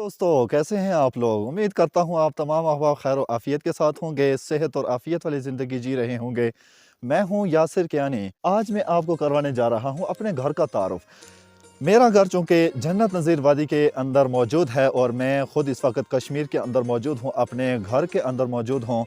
दोस्तों कैसे हैं आप लोग। उम्मीद करता हूं आप तमाम अहबाब खैर और आफियत के साथ होंगे, सेहत और आफियत वाली ज़िंदगी जी रहे होंगे। मैं हूं यासिर कियानी। आज मैं आपको करवाने जा रहा हूं अपने घर का तारुफ। मेरा घर चूँकि जन्नत नज़ीर वादी के अंदर मौजूद है और मैं ख़ुद इस वक्त कश्मीर के अंदर मौजूद हूँ, अपने घर के अंदर मौजूद हूँ।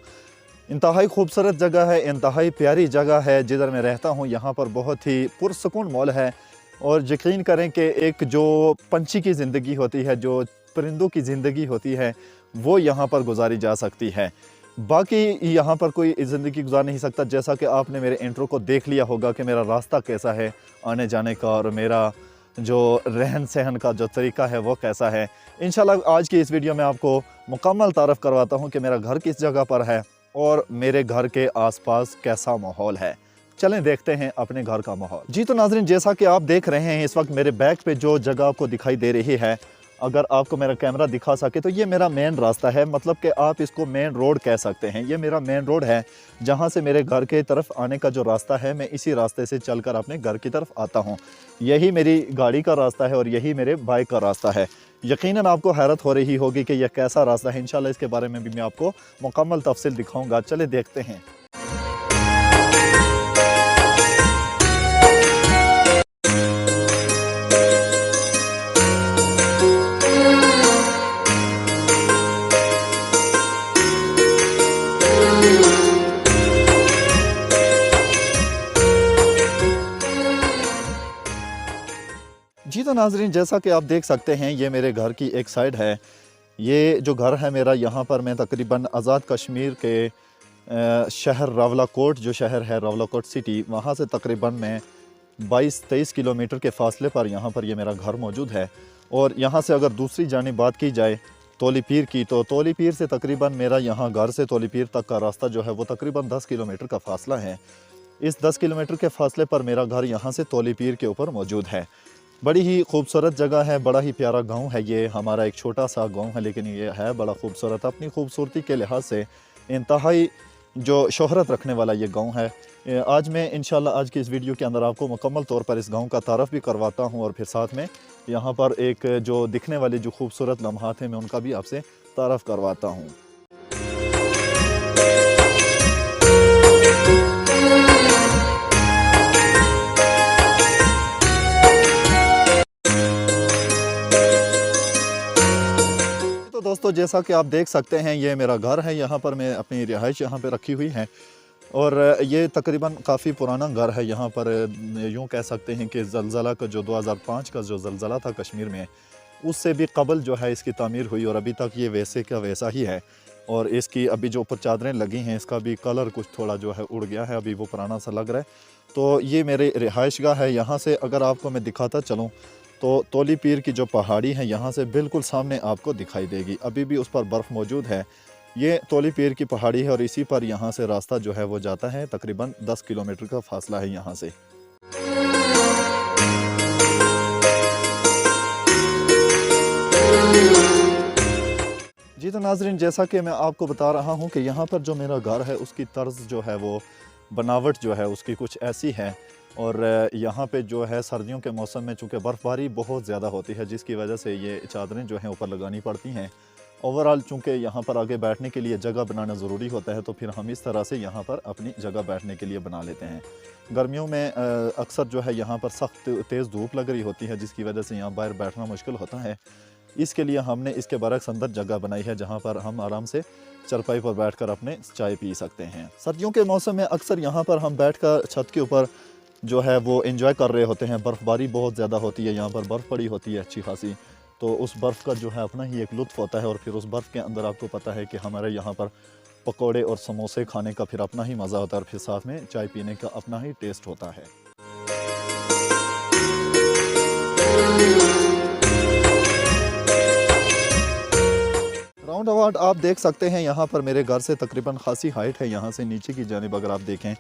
इंतहाई खूबसूरत जगह है, इंतहाई प्यारी जगह है जिधर मैं रहता हूँ। यहाँ पर बहुत ही पुरसकून माहौल है और यकीन करें कि एक जो पंछी की ज़िंदगी होती है, जो परिंदों की ज़िंदगी होती है, वो यहाँ पर गुजारी जा सकती है। बाकी यहाँ पर कोई ज़िंदगी गुजार नहीं सकता। जैसा कि आपने मेरे इंट्रो को देख लिया होगा कि मेरा रास्ता कैसा है आने जाने का और मेरा जो रहन सहन का जो तरीका है वो कैसा है। इंशाल्लाह आज की इस वीडियो में आपको मुकम्मल तारफ़ करवाता हूँ कि मेरा घर किस जगह पर है और मेरे घर के आसपास कैसा माहौल है। चलें देखते हैं अपने घर का माहौल। जी तो नाज़रीन, जैसा कि आप देख रहे हैं इस वक्त मेरे बैक पे जो जगह आपको दिखाई दे रही है, अगर आपको मेरा कैमरा दिखा सके तो ये मेरा मेन रास्ता है, मतलब कि आप इसको मेन रोड कह सकते हैं। ये मेरा मेन रोड है जहाँ से मेरे घर के तरफ आने का जो रास्ता है, मैं इसी रास्ते से चलकर अपने घर की तरफ आता हूँ। यही मेरी गाड़ी का रास्ता है और यही मेरे बाइक का रास्ता है। यकीनन आपको हैरत हो रही होगी कि यह कैसा रास्ता है। इंशाल्लाह इसके बारे में भी मैं आपको मुकम्मल तफसील दिखाऊंगा। चले देखते हैं। जी तो नाज़रीन, जैसा कि आप देख सकते हैं ये मेरे घर की एक साइड है। ये जो घर है मेरा, यहाँ पर मैं तकरीबन आज़ाद कश्मीर के शहर रावलाकोट, जो शहर है रावलाकोट सिटी, वहाँ से तकरीबन मैं 22-23 किलोमीटर के फ़ासले पर यहाँ पर ये मेरा घर मौजूद है। और यहाँ से अगर दूसरी जानिब बात की जाए तोली पीर की, तो तोली पीर से तकरीबन मेरा यहाँ घर से तोली पीर तक का रास्ता जो है वो तकरीबन 10 किलोमीटर का फ़ासला है। इस 10 किलोमीटर के फ़ासले पर मेरा घर यहाँ से तोली पीर के ऊपर मौजूद है। बड़ी ही खूबसूरत जगह है, बड़ा ही प्यारा गांव है। ये हमारा एक छोटा सा गांव है लेकिन ये है बड़ा खूबसूरत। अपनी खूबसूरती के लिहाज से इंतहाई जो शोहरत रखने वाला ये गांव है। आज मैं इंशाल्लाह आज की इस वीडियो के अंदर आपको मुकम्मल तौर पर इस गांव का तारफ़ भी करवाता हूं और फिर साथ में यहाँ पर एक जो दिखने वाली जो खूबसूरत लम्हात हैं मैं उनका भी आपसे तारफ़ करवाता हूँ। तो दोस्तों, जैसा कि आप देख सकते हैं ये मेरा घर है। यहाँ पर मैं अपनी रिहाइश यहाँ पे रखी हुई है और ये तकरीबन काफ़ी पुराना घर है। यहाँ पर यूँ कह सकते हैं कि ज़लज़ला का जो 2005 का जो ज़लज़ला था कश्मीर में, उससे भी कबल जो है इसकी तामीर हुई और अभी तक ये वैसे का वैसा ही है। और इसकी अभी जो ऊपर चादरें लगी हैं इसका भी कलर कुछ थोड़ा जो है उड़ गया है, अभी वो पुराना सा लग रहा है। तो ये मेरे रिहाइशगाह है। यहाँ से अगर आपको मैं दिखाता चलूँ तो तोली पीर की जो पहाड़ी है यहाँ से बिल्कुल सामने आपको दिखाई देगी। अभी भी उस पर बर्फ़ मौजूद है। ये तोली पीर की पहाड़ी है और इसी पर यहाँ से रास्ता जो है वो जाता है। तकरीबन 10 किलोमीटर का फासला है यहाँ से। जी तो नाज़रीन, जैसा कि मैं आपको बता रहा हूँ कि यहाँ पर जो मेरा घर है उसकी तर्ज जो है वो बनावट जो है उसकी कुछ ऐसी है। और यहाँ पे जो है सर्दियों के मौसम में चूँकि बर्फ़बारी बहुत ज़्यादा होती है जिसकी वजह से ये चादरें जो हैं ऊपर लगानी पड़ती हैं। ओवरऑल चूँकि यहाँ पर आगे बैठने के लिए जगह बनाना ज़रूरी होता है तो फिर हम इस तरह से यहाँ पर अपनी जगह बैठने के लिए बना लेते हैं। गर्मियों में अक्सर जो है यहाँ पर सख्त तेज़ धूप लग रही होती है जिसकी वजह से यहाँ बाहर बैठना मुश्किल होता है। इसके लिए हमने इसके बरक्स अंदर जगह बनाई है जहाँ पर हम आराम से चारपाई पर बैठकर अपने चाय पी सकते हैं। सर्दियों के मौसम में अक्सर यहाँ पर हम बैठकर छत के ऊपर जो है वो एंजॉय कर रहे होते हैं। बर्फ़बारी बहुत ज़्यादा होती है, यहाँ पर बर्फ़ पड़ी होती है अच्छी खासी, तो उस बर्फ़ का जो है अपना ही एक लुत्फ़ होता है। और फिर उस बर्फ़ के अंदर आपको पता है कि हमारे यहाँ पर पकोड़े और समोसे खाने का फिर अपना ही मज़ा होता है और फिर साथ में चाय पीने का अपना ही टेस्ट होता है। राउंड अबाउट आप देख सकते हैं यहाँ पर मेरे घर से तकरीबन खासी हाइट है। यहाँ से नीचे की जानिब अगर आप देखें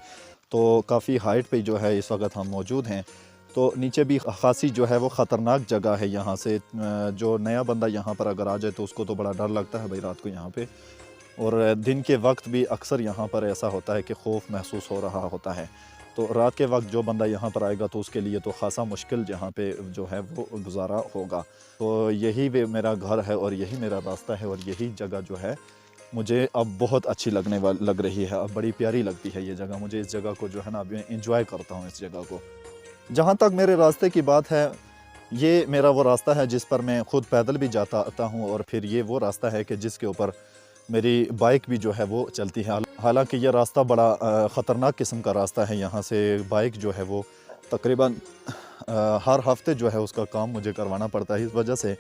तो काफ़ी हाइट पे जो है इस वक्त हम मौजूद हैं। तो नीचे भी खासी जो है वो ख़तरनाक जगह है। यहाँ से जो नया बंदा यहाँ पर अगर आ जाए तो उसको तो बड़ा डर लगता है भाई रात को यहाँ पे, और दिन के वक्त भी अक्सर यहाँ पर ऐसा होता है कि खौफ महसूस हो रहा होता है। तो रात के वक्त जो बंदा यहाँ पर आएगा तो उसके लिए तो ख़ासा मुश्किल यहाँ पे जो है वो गुजारा होगा। तो यही वे मेरा घर है और यही मेरा रास्ता है और यही जगह जो है मुझे अब बहुत अच्छी लग रही है। अब बड़ी प्यारी लगती है ये जगह। मुझे इस जगह को जो है ना, अब मैं इंजॉय करता हूँ इस जगह को। जहाँ तक मेरे रास्ते की बात है, ये मेरा वो रास्ता है जिस पर मैं ख़ुद पैदल भी जाता आता हूँ और फिर ये वो रास्ता है कि जिसके ऊपर मेरी बाइक भी जो है वो चलती है। हालांकि यह रास्ता बड़ा ख़तरनाक किस्म का रास्ता है। यहाँ से बाइक जो है वो तकरीबन हर हफ्ते जो है उसका काम मुझे करवाना पड़ता है, इस वजह से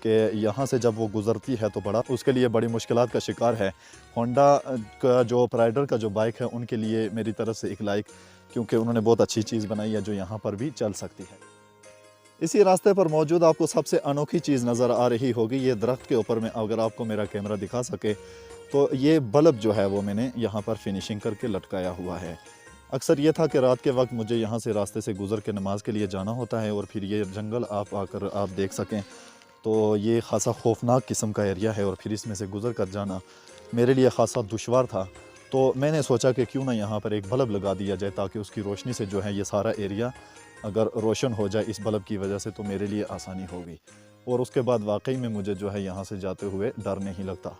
कि यहाँ से जब वो गुज़रती है तो बड़ा उसके लिए बड़ी मुश्किलात का शिकार है। होंडा का जो प्राइडर का जो बाइक है उनके लिए मेरी तरफ से एक लाइक, क्योंकि उन्होंने बहुत अच्छी चीज़ बनाई है जो यहाँ पर भी चल सकती है। इसी रास्ते पर मौजूद आपको सबसे अनोखी चीज़ नज़र आ रही होगी, ये दरख्त के ऊपर में अगर आपको मेरा कैमरा दिखा सके तो ये बल्ब जो है वो मैंने यहाँ पर फिनिशिंग करके लटकाया हुआ है। अक्सर ये था कि रात के वक्त मुझे यहाँ से रास्ते से गुज़र के नमाज़ के लिए जाना होता है और फिर ये जंगल आप आकर आप देख सकें तो ये ख़ासा खौफनाक किस्म का एरिया है और फिर इसमें से गुज़र कर जाना मेरे लिए ख़ासा दुश्वार था। तो मैंने सोचा कि क्यों ना यहाँ पर एक बल्ब लगा दिया जाए ताकि उसकी रोशनी से जो है ये सारा एरिया अगर रोशन हो जाए इस बल्ब की वजह से तो मेरे लिए आसानी होगी। और उसके बाद वाकई में मुझे जो है यहाँ से जाते हुए डर नहीं लगता।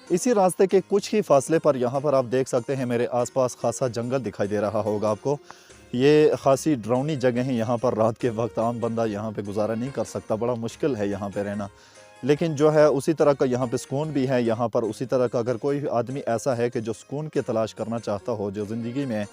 इसी रास्ते के कुछ ही फासले पर यहाँ पर आप देख सकते हैं मेरे आसपास खासा जंगल दिखाई दे रहा होगा आपको। ये खासी डरावनी जगह है, यहाँ पर रात के वक्त आम बंदा यहाँ पे गुजारा नहीं कर सकता, बड़ा मुश्किल है यहाँ पे रहना। लेकिन जो है उसी तरह का यहाँ पे सुकून भी है। यहाँ पर उसी तरह का अगर कोई आदमी ऐसा है कि जो सुकून की तलाश करना चाहता हो, जो ज़िंदगी में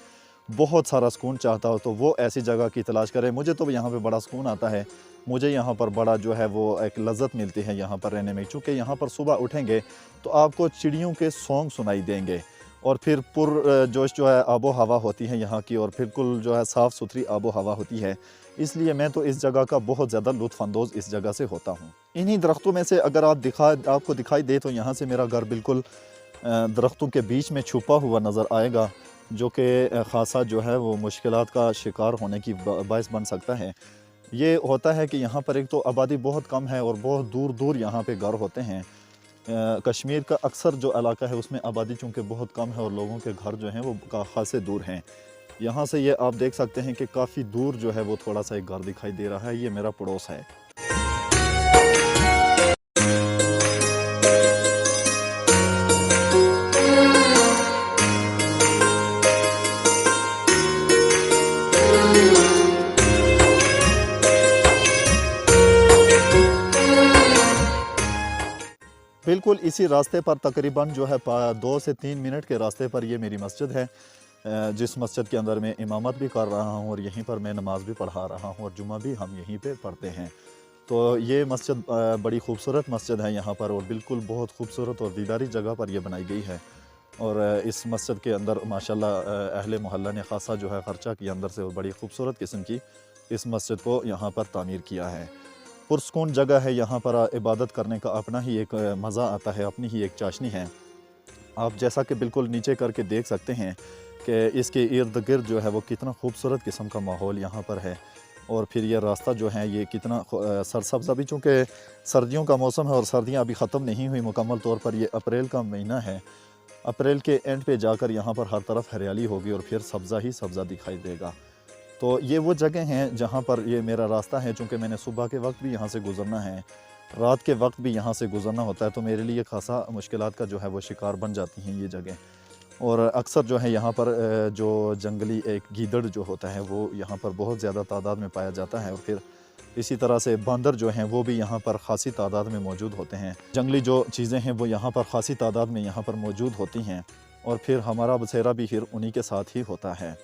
बहुत सारा सुकून चाहता हो, तो वो ऐसी जगह की तलाश करे। मुझे तो यहाँ पे बड़ा सुकून आता है, मुझे यहाँ पर बड़ा जो है वो एक लज़्ज़त मिलती है यहाँ पर रहने में। चूँकि यहाँ पर सुबह उठेंगे तो आपको चिड़ियों के सॉन्ग सुनाई देंगे और फिर पुरजोश जो है आबो हवा होती है यहाँ की और बिल्कुल जो है साफ़ सुथरी आबो हवा होती है। इसलिए मैं तो इस जगह का बहुत ज़्यादा लुत्फ़अंदोज़ इस जगह से होता हूँ। इन्हीं दरख्तों में से अगर आपको दिखाई दे तो यहाँ से मेरा घर बिल्कुल दरख्तों के बीच में छुपा हुआ नज़र आएगा, जो कि ख़ासा जो है वो मुश्किलात का शिकार होने की बायस बन सकता है। ये होता है कि यहाँ पर एक तो आबादी बहुत कम है और बहुत दूर दूर यहाँ पे घर होते हैं। कश्मीर का अक्सर जो इलाका है उसमें आबादी चूँकि बहुत कम है और लोगों के घर जो हैं वो खासे दूर हैं। यहाँ से ये आप देख सकते हैं कि काफ़ी दूर जो है वो थोड़ा सा एक घर दिखाई दे रहा है, ये मेरा पड़ोस है। बिल्कुल इसी रास्ते पर तकरीबन जो है 2 से 3 मिनट के रास्ते पर ये मेरी मस्जिद है, जिस मस्जिद के अंदर मैं इमामत भी कर रहा हूँ और यहीं पर मैं नमाज भी पढ़ा रहा हूँ और जुमा भी हम यहीं पे पढ़ते हैं। तो ये मस्जिद बड़ी खूबसूरत मस्जिद है यहाँ पर और बिल्कुल बहुत खूबसूरत और दीदारी जगह पर यह बनाई गई है। और इस मस्जिद के अंदर माशाल्लाह अहले मोहल्ला ने ख़ासा जो है ख़र्चा किया अंदर से और बड़ी खूबसूरत किस्म की इस मस्जिद को यहाँ पर तामीर किया है। पुरसकून जगह है, यहाँ पर इबादत करने का अपना ही एक मज़ा आता है, अपनी ही एक चाशनी है। आप जैसा कि बिल्कुल नीचे करके देख सकते हैं कि इसके इर्द गिर्द जो है वो कितना खूबसूरत किस्म का माहौल यहाँ पर है। और फिर यह रास्ता जो है ये कितना सरसब्ज़, अभी चूँकि सर्दियों का मौसम है और सर्दियाँ अभी ख़त्म नहीं हुई मुकम्मल तौर पर, ये अप्रैल का महीना है। अप्रैल के एंड पे जाकर यहाँ पर हर तरफ हरियाली होगी और फिर सब्ज़ा ही सब्ज़ा दिखाई देगा। तो ये वो जगह हैं जहाँ पर ये मेरा रास्ता है। चूँकि मैंने सुबह के वक्त भी यहाँ से गुज़रना है, रात के वक्त भी यहाँ से गुज़रना होता है, तो मेरे लिए ख़ासा मुश्किलात का जो है वो शिकार बन जाती हैं ये जगह। और अक्सर जो है यहाँ पर जो जंगली एक गीदड़ जो होता है वो यहाँ पर बहुत ज़्यादा तादाद में पाया जाता है और फिर इसी तरह से बंदर जो हैं वो भी यहाँ पर ख़ासी तादाद में मौजूद होते हैं। जंगली जो चीज़ें हैं वो यहाँ पर ख़ासी तादाद में यहाँ पर मौजूद होती हैं और फिर हमारा बसेरा भी फिर उन्हीं के साथ ही होता है।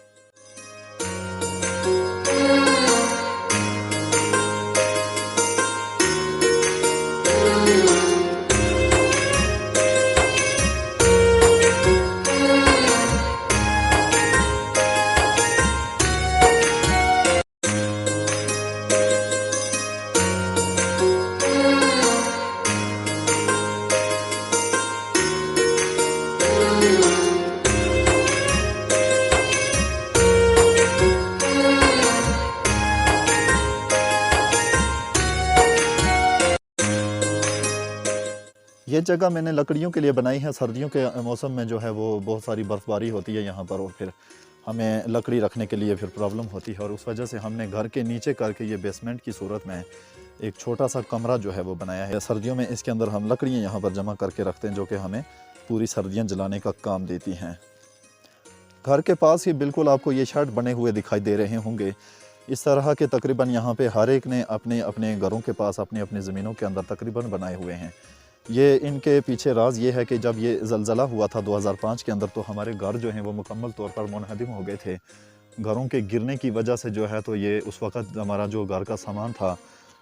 ये जगह मैंने लकड़ियों के लिए बनाई है। सर्दियों के मौसम में जो है वो बहुत सारी बर्फ़बारी होती है यहाँ पर, और फिर हमें लकड़ी रखने के लिए फिर प्रॉब्लम होती है, और उस वजह से हमने घर के नीचे करके ये बेसमेंट की सूरत में एक छोटा सा कमरा जो है वो बनाया है। सर्दियों में इसके अंदर हम लकड़ियाँ यहाँ पर जमा करके रखते हैं, जो कि हमें पूरी सर्दियाँ जलाने का काम देती हैं। घर के पास ही बिल्कुल आपको ये शेड बने हुए दिखाई दे रहे होंगे। इस तरह के तकरीबन यहाँ पे हर एक ने अपने अपने घरों के पास अपनी अपनी ज़मीनों के अंदर तकरीबन बनाए हुए हैं। ये इनके पीछे राज ये है कि जब ये ज़लज़ला हुआ था 2005 के अंदर, तो हमारे घर जो हैं वो मुकम्मल तौर पर मुनहदिम हो गए थे। घरों के गिरने की वजह से जो है तो ये उस वक़्त हमारा जो घर का सामान था,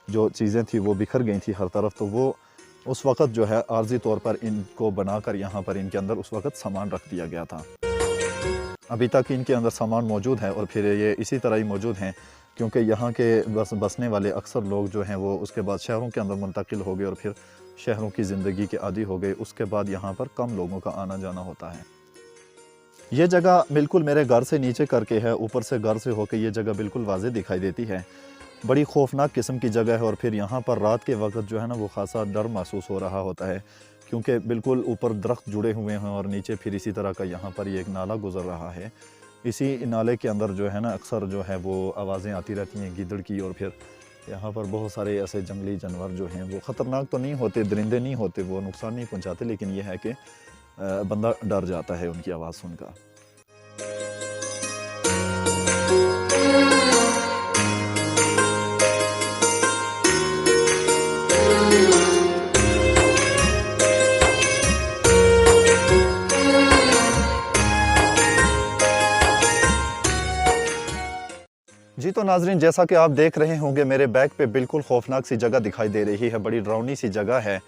जो चीज़ें थी वो बिखर गई थी हर तरफ। तो वो उस वक़्त जो है आर्ज़ी तौर पर इनको बनाकर यहाँ पर इनके अंदर उस वक़्त सामान रख दिया गया था। अभी तक इनके अंदर सामान मौजूद है, और फिर ये इसी तरह ही मौजूद हैं, क्योंकि यहाँ के बसने वाले अक्सर लोग जो हैं वो उसके बाद शहरों के अंदर मुंतकिल हो गए, और फिर शहरों की ज़िंदगी के आदी हो गए। उसके बाद यहाँ पर कम लोगों का आना जाना होता है। ये जगह बिल्कुल मेरे घर से नीचे करके है, ऊपर से घर से होकर ये जगह बिल्कुल वाज़ेह दिखाई देती है। बड़ी खौफनाक किस्म की जगह है, और फिर यहाँ पर रात के वक्त जो है ना वो ख़ासा डर महसूस हो रहा होता है, क्योंकि बिल्कुल ऊपर दरख्त जुड़े हुए हैं और नीचे फिर इसी तरह का यहाँ पर ये एक नाला गुज़र रहा है। इसी नाले के अंदर जो है ना अक्सर जो है वो आवाज़ें आती रहती हैं गीदड़ की, और फिर यहाँ पर बहुत सारे ऐसे जंगली जानवर जो हैं वो ख़तरनाक तो नहीं होते, दरिंदे नहीं होते, वो नुकसान नहीं पहुँचाते, लेकिन यह है कि बंदा डर जाता है उनकी आवाज़ सुनकर। जी तो नाजरीन, जैसा कि आप देख रहे होंगे मेरे बैक पे बिल्कुल खौफनाक सी जगह दिखाई दे रही है, बड़ी डरावनी सी जगह है।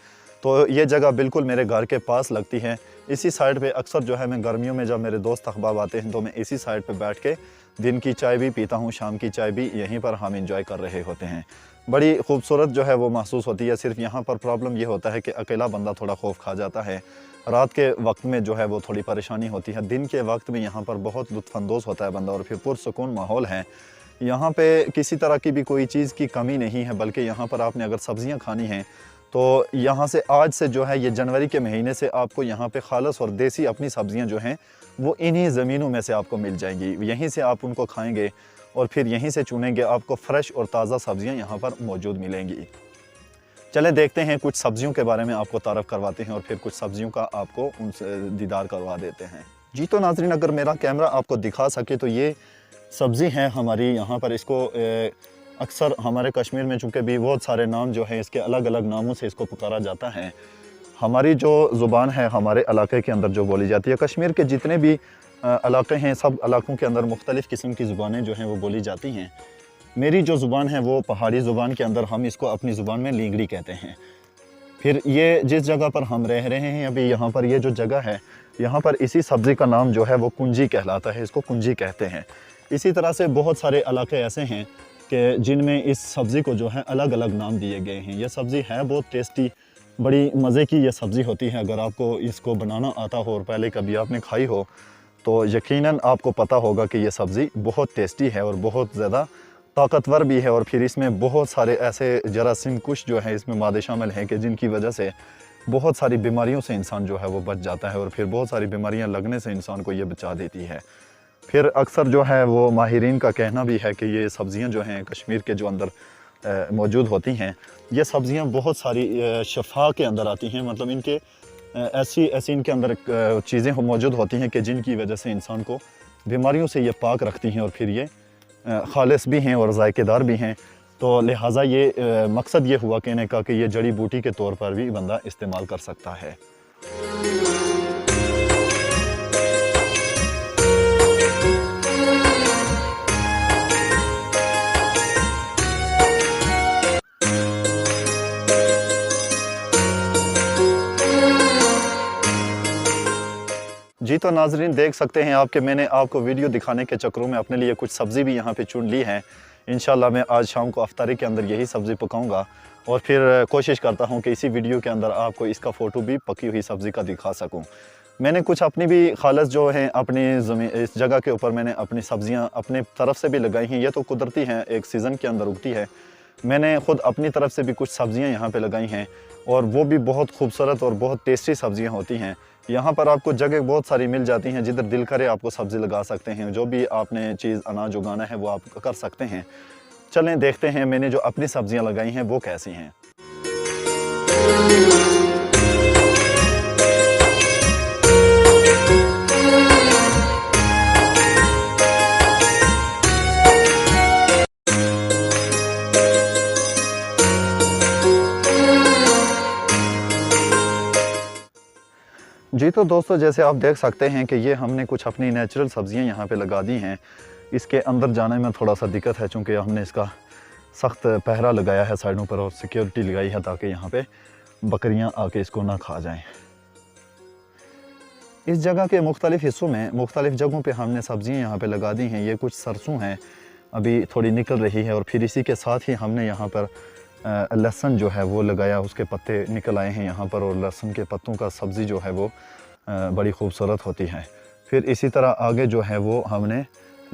तो ये जगह बिल्कुल मेरे घर के पास लगती है। इसी साइड पे अक्सर जो है मैं गर्मियों में जब मेरे दोस्त अहबाब आते हैं तो मैं इसी साइड पे बैठ के दिन की चाय भी पीता हूँ, शाम की चाय भी यहीं पर हम इंजॉय कर रहे होते हैं। बड़ी खूबसूरत जो है वो महसूस होती है। सिर्फ यहाँ पर प्रॉब्लम ये होता है कि अकेला बंदा थोड़ा खौफ खा जाता है। रात के वक्त में जो है वो थोड़ी परेशानी होती है। दिन के वक्त में यहाँ पर बहुत लुत्फ़अंदोज़ होता है बंदा, और फिर पुरसुकून माहौल है। यहाँ पे किसी तरह की भी कोई चीज़ की कमी नहीं है, बल्कि यहाँ पर आपने अगर सब्ज़ियाँ खानी हैं तो यहाँ से आज से जो है ये जनवरी के महीने से आपको यहाँ पे खालस और देसी अपनी सब्ज़ियाँ जो हैं वो इन्हीं ज़मीनों में से आपको मिल जाएंगी। यहीं से आप उनको खाएंगे और फिर यहीं से चुनेंगे, आपको फ़्रेश और ताज़ा सब्ज़ियाँ यहाँ पर मौजूद मिलेंगी। चलें देखते हैं, कुछ सब्ज़ियों के बारे में आपको तारफ़ करवाते हैं और फिर कुछ सब्ज़ियों का आपको उनसे दीदार करवा देते हैं। जी तो नाज़रीन, अगर मेरा कैमरा आपको दिखा सके तो ये सब्ज़ी है हमारी यहाँ पर। इसको अक्सर हमारे कश्मीर में चूँकि भी बहुत सारे नाम जो है इसके अलग अलग नामों से इसको पुकारा जाता है। हमारी जो ज़ुबान है हमारे इलाके के अंदर जो बोली जाती है, कश्मीर के जितने भी इलाके हैं सब इलाकों के अंदर मुख्तलिफ़ किस्म की ज़ुबानें जो हैं वो बोली जाती हैं। मेरी जो ज़ुबान है वो पहाड़ी ज़ुबान के अंदर हम इसको अपनी ज़ुबान में लींगड़ी कहते हैं। फिर ये जिस जगह पर हम रह रहे हैं अभी, यहाँ पर ये जो जगह है यहाँ पर इसी सब्ज़ी का नाम जो है वो कुंजी कहलाता है, इसको कुंजी कहते हैं। इसी तरह से बहुत सारे इलाके ऐसे हैं कि जिनमें इस सब्ज़ी को जो है अलग अलग नाम दिए गए हैं। यह सब्ज़ी है बहुत टेस्टी, बड़ी मज़े की ये सब्ज़ी होती है। अगर आपको इसको बनाना आता हो और पहले कभी आपने खाई हो तो यकीनन आपको पता होगा कि ये सब्ज़ी बहुत टेस्टी है और बहुत ज़्यादा ताकतवर भी है। और फिर इसमें बहुत सारे ऐसे जरासीम कुछ जो है इसमें मादे शामिल हैं कि जिनकी वजह से बहुत सारी बीमारियों से इंसान जो है वो बच जाता है, और फिर बहुत सारी बीमारियां लगने से इंसान को ये बचा देती है। फिर अक्सर जो है वो माहिरीन का कहना भी है कि ये सब्ज़ियां जो हैं कश्मीर के जो अंदर मौजूद होती हैं, ये सब्ज़ियां बहुत सारी शफा के अंदर आती हैं। मतलब इनके ऐसी इनके अंदर चीज़ें मौजूद होती हैं कि जिनकी वजह से इंसान को बीमारियों से ये पाक रखती हैं, और फिर ये खालिस भी हैं और ज़ायकेदार भी हैं। तो लिहाजा ये मकसद ये हुआ कहने का कि ये जड़ी बूटी के तौर पर भी बंदा इस्तेमाल कर सकता है। जी तो नाजरीन, देख सकते हैं आप कि मैंने आपको वीडियो दिखाने के चक्करों में अपने लिए कुछ सब्ज़ी भी यहाँ पे चुन ली है। इंशाल्लाह मैं आज शाम को अफ्तारी के अंदर यही सब्ज़ी पकाऊंगा, और फिर कोशिश करता हूँ कि इसी वीडियो के अंदर आपको इसका फ़ोटो भी पकी हुई सब्ज़ी का दिखा सकूँ। मैंने कुछ अपनी भी खालस जो हैं अपनी ज़मीन इस जगह के ऊपर मैंने अपनी सब्ज़ियाँ अपने तरफ से भी लगाई हैं। ये तो कुदरती हैं, एक सीज़न के अंदर उगती है। मैंने ख़ुद अपनी तरफ से भी कुछ सब्ज़ियाँ यहाँ पे लगाई हैं और वो भी बहुत खूबसूरत और बहुत टेस्टी सब्ज़ियाँ होती हैं। यहाँ पर आपको जगह बहुत सारी मिल जाती हैं, जिधर दिल करे आपको सब्ज़ी लगा सकते हैं। जो भी आपने चीज़ अनाज उगाना है वो आप कर सकते हैं। चलें देखते हैं मैंने जो अपनी सब्ज़ियाँ लगाई हैं वो कैसी हैं। जी तो दोस्तों, जैसे आप देख सकते हैं कि ये हमने कुछ अपनी नेचुरल सब्ज़ियाँ यहाँ पे लगा दी हैं। इसके अंदर जाने में थोड़ा सा दिक्कत है, चूँकि हमने इसका सख्त पहरा लगाया है साइडों पर और सिक्योरिटी लगाई है ताकि यहाँ पे बकरियाँ आके इसको ना खा जाएं। इस जगह के मुख्तलिफ़ हिस्सों में मुख्तलिफ़ जगहों पे हमने सब्ज़ियाँ यहाँ पे लगा दी हैं। ये कुछ सरसों हैं, अभी थोड़ी निकल रही है, और फिर इसी के साथ ही हमने यहाँ पर लहसुन जो है वो लगाया, उसके पत्ते निकल आए हैं यहाँ पर, और लहसुन के पत्तों का सब्ज़ी जो है वो बड़ी खूबसूरत होती है। फिर इसी तरह आगे जो है वो हमने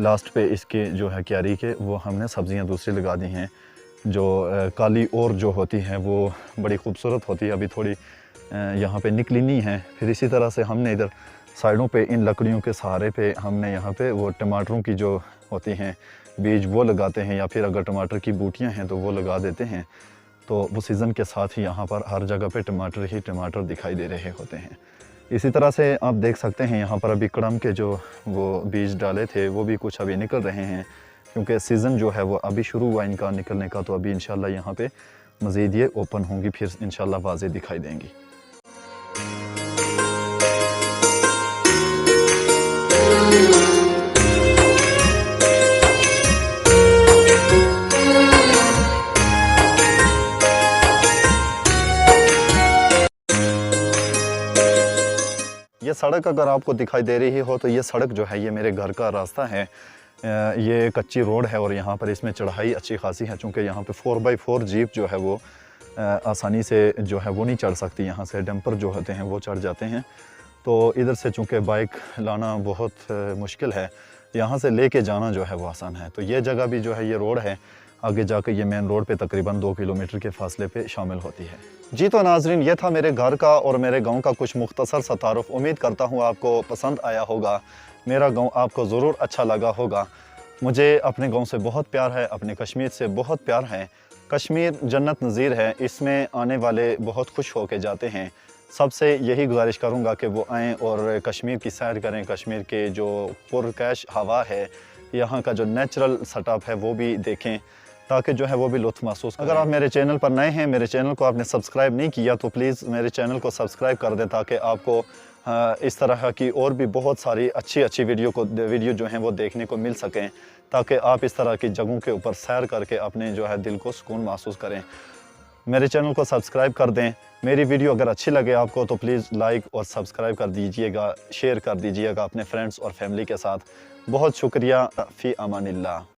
लास्ट पे इसके जो है क्यारी के वो हमने सब्ज़ियाँ दूसरी लगा दी हैं, जो काली और जो होती हैं वो बड़ी खूबसूरत होती है, अभी थोड़ी यहाँ पे निकली नहीं है। फिर इसी तरह से हमने इधर साइडों पे इन लकड़ियों के सहारे पे हमने यहाँ पे वो टमाटरों की जो होती हैं बीज वो लगाते हैं, या फिर अगर टमाटर की बूटियाँ हैं तो वो लगा देते हैं। तो वो सीज़न के साथ ही यहाँ पर हर जगह पे टमाटर ही टमाटर दिखाई दे रहे होते हैं। इसी तरह से आप देख सकते हैं यहाँ पर अभी कड़म के जो वो बीज डाले थे वो भी कुछ अभी निकल रहे हैं, क्योंकि सीज़न जो है वो अभी शुरू हुआ इनका निकलने का। तो अभी इंशाल्लाह यहाँ पे मज़ीद ये ओपन होंगी, फिर इंशाल्लाह वाज़े दिखाई देंगी। ये सड़क अगर आपको दिखाई दे रही हो तो ये सड़क जो है ये मेरे घर का रास्ता है। ये कच्ची रोड है और यहाँ पर इसमें चढ़ाई अच्छी खासी है, चूँकि यहाँ पे 4x4 जीप जो है वो आसानी से जो है वो नहीं चढ़ सकती। यहाँ से डंपर जो होते हैं वो चढ़ जाते हैं। तो इधर से चूँकि बाइक लाना बहुत मुश्किल है, यहाँ से लेके जाना जो है वो आसान है। तो ये जगह भी जो है ये रोड है, आगे जाकर ये मेन रोड पे तकरीबन 2 किलोमीटर के फासले पे शामिल होती है। जी तो नाजरीन, ये था मेरे घर का और मेरे गांव का कुछ मुख्तसर सा तारुफ। उम्मीद करता हूँ आपको पसंद आया होगा, मेरा गांव आपको ज़रूर अच्छा लगा होगा। मुझे अपने गांव से बहुत प्यार है, अपने कश्मीर से बहुत प्यार है। कश्मीर जन्नत नज़ीर है, इसमें आने वाले बहुत खुश होके जाते हैं। सबसे यही गुजारिश करूँगा कि वो आएँ और कश्मीर की सैर करें। कश्मीर के जो पुरकश हवा है, यहाँ का जो नेचुरल सेटअप है वो भी देखें, ताकि जो है वो भी लुत्फ़ महसूस करें। अगर आप मेरे चैनल पर नए हैं, मेरे चैनल को आपने सब्सक्राइब नहीं किया तो प्लीज़ मेरे चैनल को सब्सक्राइब कर दें, ताकि आपको इस तरह की और भी बहुत सारी अच्छी वीडियो जो हैं वो देखने को मिल सकें, ताकि आप इस तरह की जगहों के ऊपर सैर करके अपने जो है दिल को सुकून महसूस करें। मेरे चैनल को सब्सक्राइब कर दें। मेरी वीडियो अगर अच्छी लगे आपको तो प्लीज़ लाइक और सब्सक्राइब कर दीजिएगा, शेयर कर दीजिएगा अपने फ्रेंड्स और फैमिली के साथ। बहुत शुक्रिया। फ़ी अमानिल्लाह।